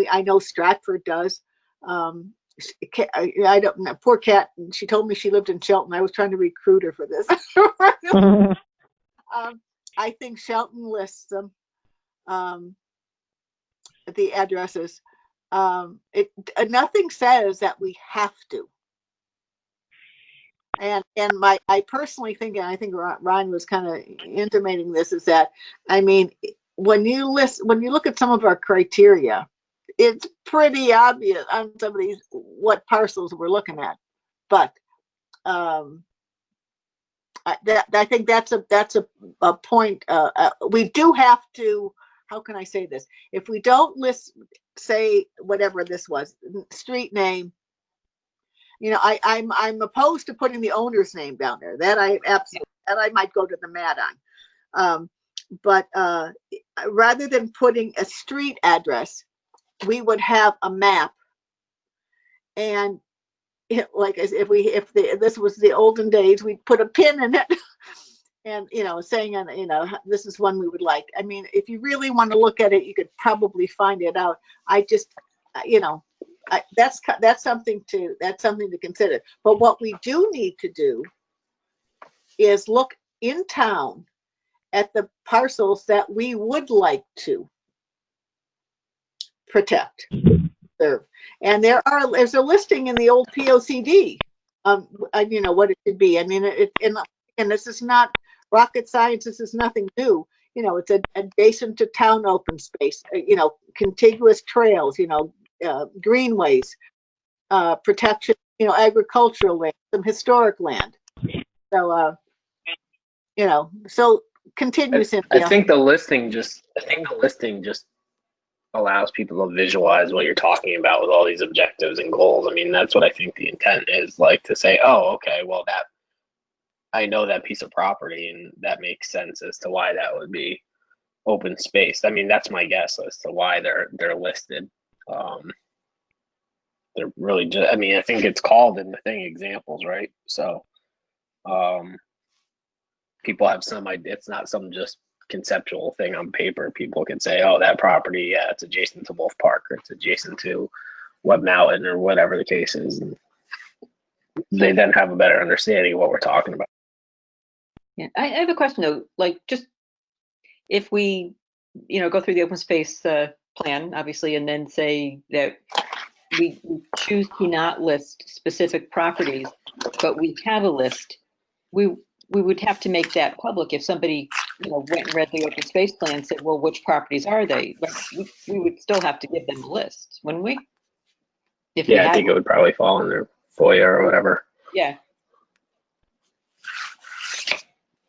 I know Stratford does. I don't know. Poor Kat. She told me she lived in Shelton. I was trying to recruit her for this. I think Shelton lists them. The addresses. Nothing says that we have to. And I personally think, and I think Ryan was kind of intimating this, is that, I mean, when you look at some of our criteria, it's pretty obvious on some of these what parcels we're looking at. But I think that's a point. We do have to. How can I say this? If we don't list, say whatever this was, street name. I'm opposed to putting the owner's name down there. That I might go to the mat on. But rather than putting a street address, we would have a map. And if this was the olden days, we'd put a pin in it, and saying, this is one we would like. I mean, if you really want to look at it, you could probably find it out. I just, that's something to consider. But what we do need to do is look in town at the parcels that we would like to protect, serve. And there's a listing in the old POCD, what it should be. I mean, and this is not rocket science. This is nothing new. It's adjacent to town open space. Contiguous trails. Greenways, protection, agricultural land, some historic land. So, so continue, Cynthia. I think the listing just allows people to visualize what you're talking about with all these objectives and goals. I mean, that's what I think the intent is, like, to say, oh, okay, well, that I know that piece of property, and that makes sense as to why that would be open space. I mean, that's my guess as to why they're listed. They're really just, I mean, I think it's called in the thing examples, right? So people have some idea. It's not some just conceptual thing on paper. People can say, oh, that property, yeah, it's adjacent to Wolf Park, or it's adjacent to Web Mountain, or whatever the case is. And they then have a better understanding of what we're talking about. Yeah, I have a question though. Like, just if we, go through the open space plan, obviously, and then say that we choose to not list specific properties, but we have a list. We would have to make that public if somebody, went and read the open space plan and said, well, which properties are they? But we would still have to give them a list, wouldn't we? If we Yeah, I had think it one. would probably fall in their FOIA or whatever. Yeah.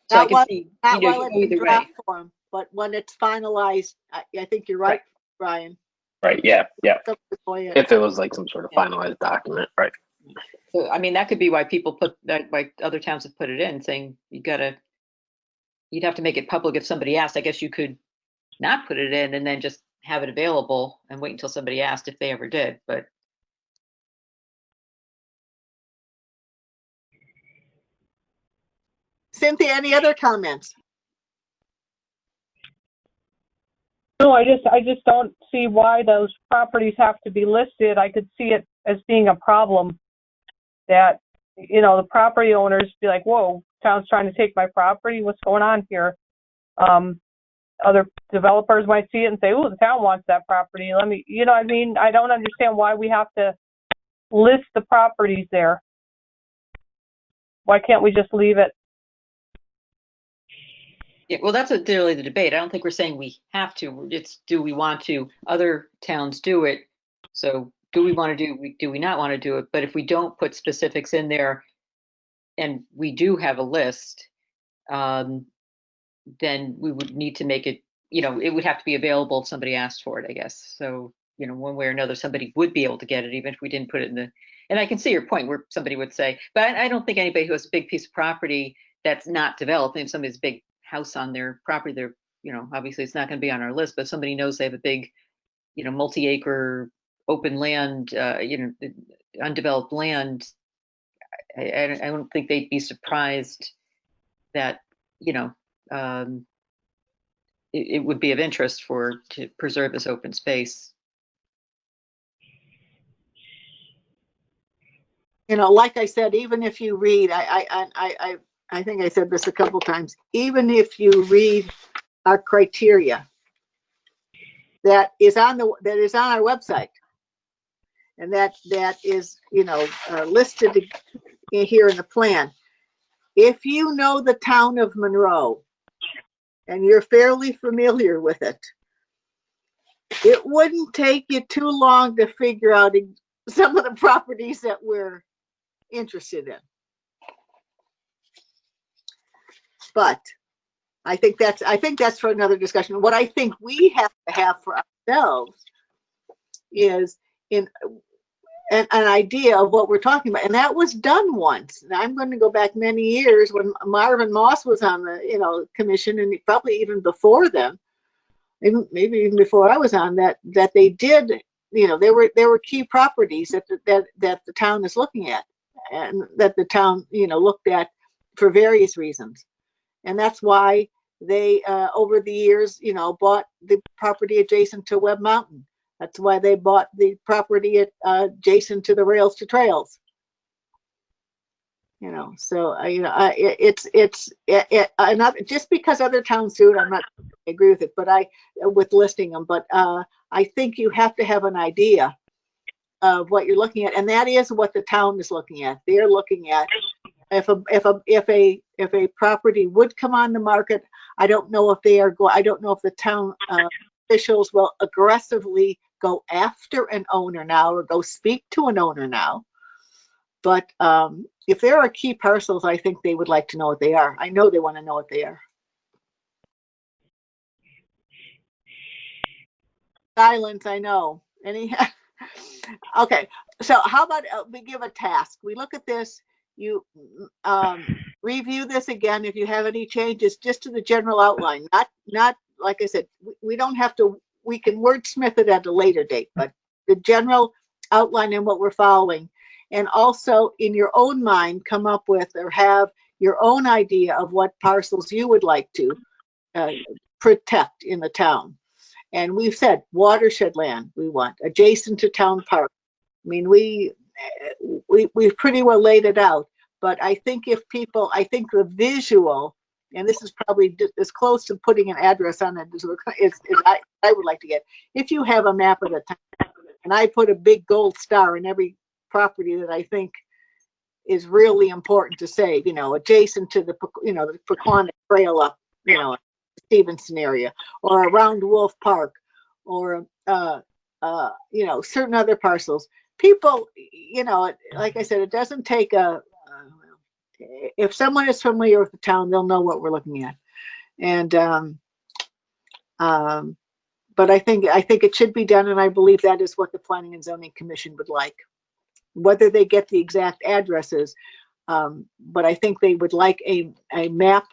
So I Not can while, see, not it while could it's go in either way. draft form, but when it's finalized, I think you're right, Brian. Right. Yeah. Yeah. Up to FOIA. If it was like some sort of Yeah. finalized document. Right. So, I mean, that could be why people put that, why other towns have put it in, saying you'd have to make it public if somebody asked. I guess you could not put it in and then just have it available and wait until somebody asked if they ever did, but. Cynthia, any other comments? No, I just don't see why those properties have to be listed. I could see it as being a problem that, the property owners be like, whoa, town's trying to take my property. What's going on here? Other developers might see it and say, oh, the town wants that property. Let me, I don't understand why we have to list the properties there. Why can't we just leave it? Yeah, well, that's really the debate. I don't think we're saying we have to. It's, do we want to? Other towns do it. So do we want to do we not want to do it? But if we don't put specifics in there and we do have a list, then we would need to make it, it would have to be available if somebody asked for it, I guess. So, one way or another, somebody would be able to get it even if we didn't put it in the, and I can see your point where somebody would say, but I don't think anybody who has a big piece of property that's not developed, if somebody's big house on their property, they're, obviously it's not going to be on our list, but somebody knows they have a big, multi-acre open land, undeveloped land. I don't think they'd be surprised that, it would be of interest to preserve this open space. Like I said, even if you read, I think I said this a couple times, even if you read our criteria that is on our website, and that is, listed here in the plan. If you know the town of Monroe and you're fairly familiar with it, it wouldn't take you too long to figure out some of the properties that we're interested in. But I think that's for another discussion. What I think we have to have for ourselves is an idea of what we're talking about, and that was done once. And I'm going to go back many years when Marvin Moss was on the commission, and probably even before then, maybe even before I was on that they did. There were key properties that the town is looking at, and that the town looked at for various reasons. And that's why they, over the years, bought the property adjacent to Webb Mountain. That's why they bought the property adjacent to the Rails to Trails. So it's just because other towns do it, I'm not agree with it, but with listing them. But I think you have to have an idea of what you're looking at, and that is what the town is looking at. They're looking at if a property would come on the market. I don't know if I don't know if the town officials will aggressively go after an owner now or go speak to an owner now. But if there are key parcels, I think they would like to know what they are. I know they want to know what they are. Silence, I know. Okay, so how about we give a task? We look at this. You review this again if you have any changes, just to the general outline. Not like I said, we don't have to. We can wordsmith it at a later date, but the general outline and what we're following, and also in your own mind come up with or have your own idea of what parcels you would like to protect in the town. And we've said watershed land we want, adjacent to town park. I mean, we've pretty well laid it out. But I think I think the visual and this is probably as close to putting an address on it as I would like to get. If you have a map of the town, and I put a big gold star in every property that I think is really important to save, adjacent to the Pequannock Trail up, Stevenson area, or around Wolf Park, or certain other parcels. People, like I said, it doesn't take if someone is familiar with the town, they'll know what we're looking at. And but I think it should be done, and I believe that is what the Planning and Zoning Commission would like. Whether they get the exact addresses, but I think they would like a map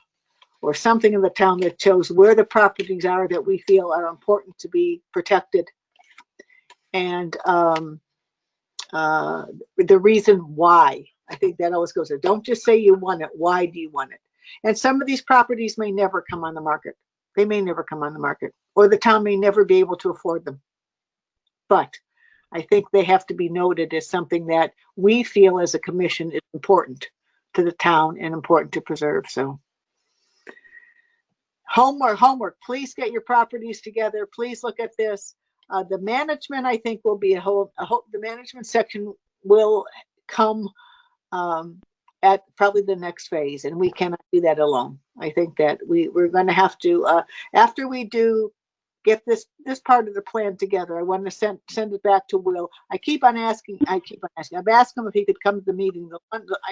or something in the town that shows where the properties are that we feel are important to be protected, and the reason why. I think that always goes there. Don't just say you want it. Why do you want it? And some of these properties may never come on the market. They may never come on the market, or the town may never be able to afford them. But I think they have to be noted as something that we feel as a commission is important to the town and important to preserve. So homework, please get your properties together. Please look at this. The management, I think, will be the management section will come at probably the next phase, and we cannot do that alone. I think that we're going to have to, after we do get this part of the plan together, I want to send it back to Will. I keep on asking. I've asked him if he could come to the meeting,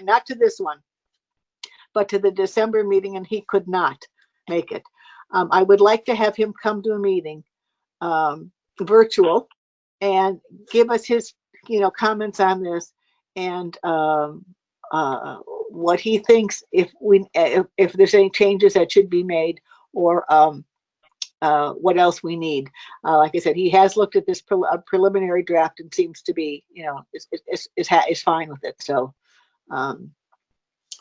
not to this one, but to the December meeting, and he could not make it. I would like to have him come to a meeting, virtual, and give us his, comments on this, and what he thinks if there's any changes that should be made, or what else we need. Like I said, he has looked at this preliminary draft and seems to be, is fine with it. So, on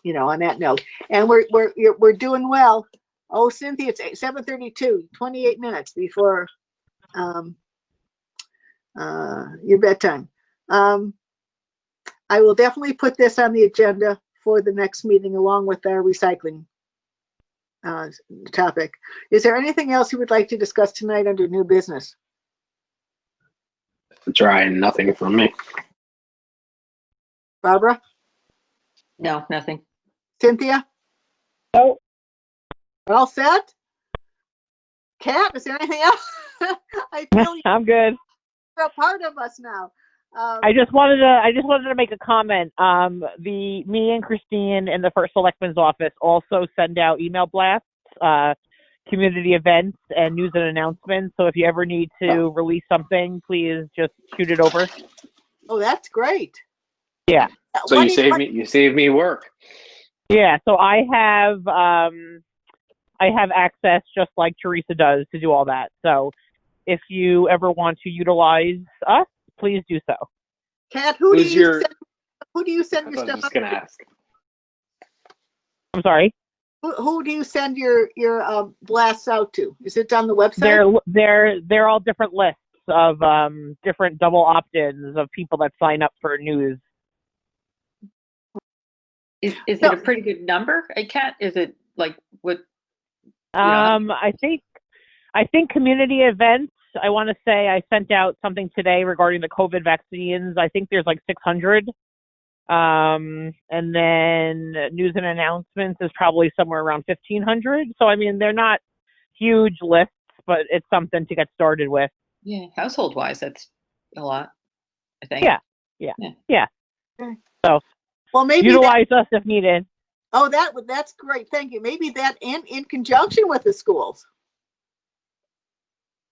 that note, and we're doing well. Oh, Cynthia, it's 7:32, 28 minutes before your bedtime. I will definitely put this on the agenda for the next meeting, along with our recycling topic. Is there anything else you would like to discuss tonight under new business? Trying nothing from me. Barbara? No, nothing. Cynthia? Oh, All set? Kat, is there anything else? I feel I'm good. you're a part of us now. I just wanted to make a comment. Me and Christine in the First Selectman's office also send out email blasts, community events, and news and announcements. So if you ever need to release something, please just shoot it over. Oh, that's great. Yeah. So you saved me work. Yeah. So I have access, just like Teresa does, to do all that. So if you ever want to utilize us, please do so. Kat, who do you send your I was stuff just gonna ask. I'm sorry. Who do you send your blasts out to? Is it on the website? They're all different lists of different double opt-ins of people that sign up for news. Is it a pretty good number? I can't. Is it like what? I think community events. I want to say I sent out something today regarding the COVID vaccines. I think there's like 600. And then news and announcements is probably somewhere around 1,500. So, I mean, they're not huge lists, but it's something to get started with. Yeah, household wise, that's a lot, I think. Yeah. Okay. So, well, maybe utilize us if needed. Oh, that's great. Thank you. Maybe that in conjunction with the schools.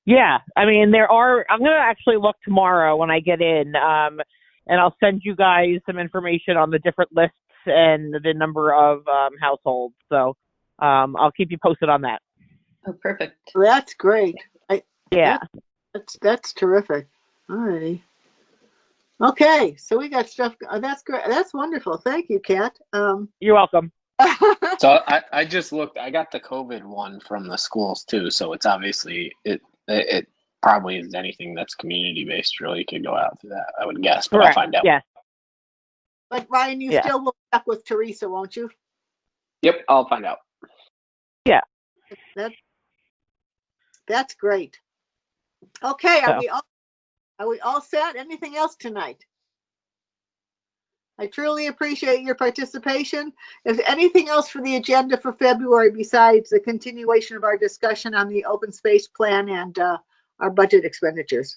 Yeah, I mean, I'm going to actually look tomorrow when I get in, and I'll send you guys some information on the different lists and the number of households. So I'll keep you posted on that. Oh, perfect. That's great. Yeah. That's terrific. All righty. Okay, so we got stuff. That's great. That's wonderful. Thank you, Kat. You're welcome. So I just looked. I got the COVID one from the schools too. So it's obviously it probably is anything that's community based really could go out to that. I would guess, but Correct. I'll find out. Yes. But Ryan, you still will check with Teresa, won't you? Yep, I'll find out. Yeah. That's great. Okay, So. are we all set? Anything else tonight? I truly appreciate your participation. If anything else for the agenda for February besides the continuation of our discussion on the open space plan and our budget expenditures?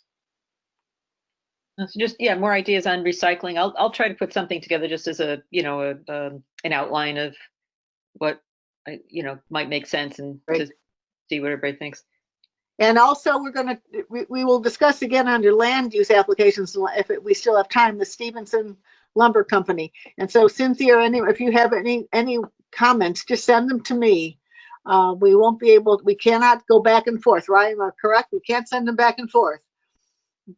So just, yeah, more ideas on recycling. I'll try to put something together just as a, you know, an outline of what, you know, might make sense and to Great. see what everybody thinks. And also, we will discuss again under land use applications, if we still have time, the Stevenson Lumber Company. And so Cynthia, if you have any comments, just send them to me. We cannot go back and forth, right? Am I correct? We can't send them back and forth.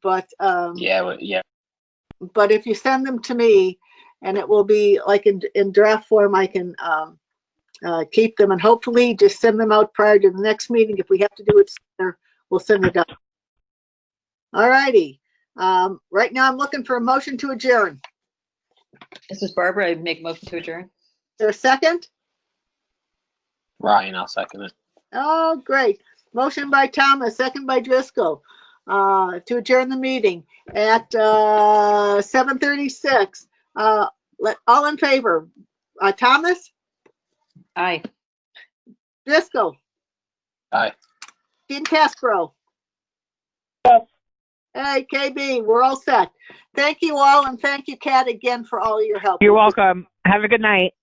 But Yeah. but if you send them to me, and it will be like in draft form, I can keep them, and hopefully just send them out prior to the next meeting. If we have to do it sooner, we'll send it out. All righty. Right now I'm looking for a motion to adjourn. This is Barbara. I make a motion to adjourn. Is there a second? Ryan, I'll second it. Oh, great. Motion by Thomas, second by Driscoll, to adjourn the meeting at 7:36. All in favor? Thomas? Aye. Driscoll? Aye. Dean Castro? Yes. Hey, KB, we're all set. Thank you all, and thank you, Kat, again for all your help. You're welcome. Have a good night.